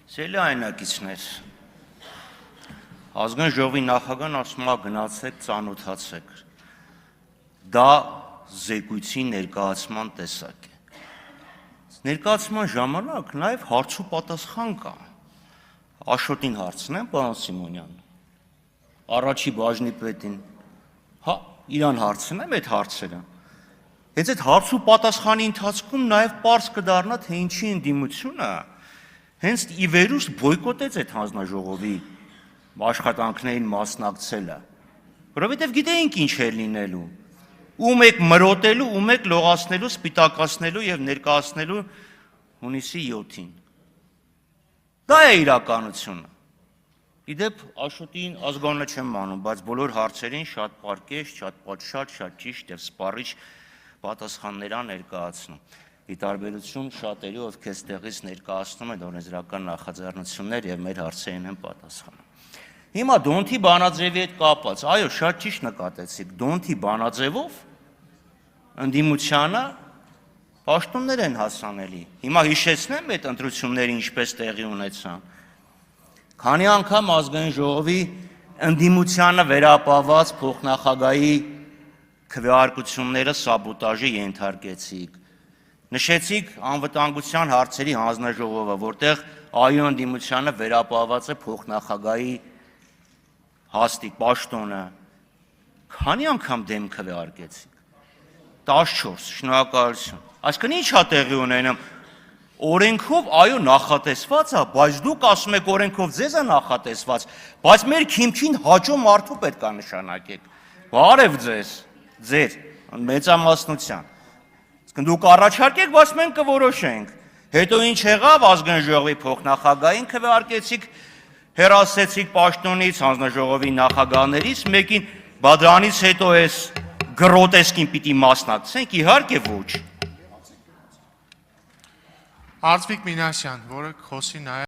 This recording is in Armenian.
Սիրելի այնակիցներ, ազգային ժողովի նախագահն ասում է գնացեք, ծանոթացեք։ Դա զեկույցի ներկայացման տեսակ է։ Ներկայացման ժամանակ նաև հարց ու պատասխան կա։ Աշոտին հարցնեմ, պարոն Սիմոնյան, առաջի բաժնի պետին, իրան հարցնեմ այդ հարցերը։ Հենց այդ հարց ու պատասխանի ընթացքում նաև պարզ կդառնա, թե ինչի ընդդիմությունը հենց ի վերուստ բոյկոտեց այդ հանձնաժողովի աշխատանքներին մասնակցելը, որովհետև գիտեինք ինչ էր լինելու, ում եք մրոտելու, ում եք լողացնելու, սպիտակացնելու եւ ներկայացնելու հունիսի 7-ին։ Դա է իրականությունը։ Իդեպ Աշոտին ազգանունը չեմ մանում, բայց բոլոր հարցերին շատ պարկեշտ, շատ պատշաճ, շատ ճիշտ եւ սպառիչ պատասխաններ ներկայացնում։ Ի տարբերություն շատերի, ովքեր այստեղից ներկայացնում են օրենսդրական նախաձեռնություններ եւ մեր հարցերին են պատասխանում։ Հիմա Դոնթի բանաձևի հետ կապված, այո, շատ ճիշտ նկատեցիք, Դոնթի բանաձևով ընդդիմությանը պաշտոններ են հասանելի։ Հիմա հիշեցնեմ այդ ընտրությունները ինչպես տեղի ունեցան։ Քանի անգամ ազգային ժողովի ընդդիմությանը վերապահված փոխնախագահի քվեարկությունները սաբոտաժի ենթարկեցիք։ Նշեցիք անվտանգության հարցերի հանձնաժողովը, որտեղ այո ընդդիմությանը վերապահված է փոխնախագահի հաստիկ պաշտոնը։ Քանի անգամ դեմ քվեարկեցիք։ 14, շնորհակալություն։ Այսինքն ի՞նչ է տեղի ունենում։ Օրենքով այո նախատեսված է, բայց դուք ասում եք օրենքով ձեզ է նախատեսված, բայց մեր քիմքին հաջող մարդու պետք է նշանակեք։ Բարև ձեզ, ձեր մեծամասնության։ Դուք առաջարկեք, բայց մենք կորոշենք։ Հետո ինչ եղավ ազգային ժողովի փոխնախագահին քվեարկեցիք, հեռացեցիք պաշտոնից հանձնաժողովի նախագահներից մեկին, բայց դրանից հետո էս գրոտեսկին պիտի մասնակցենք, իհարկե ոչ։ Արծվիկ Մինասյան, որը խոսի նաև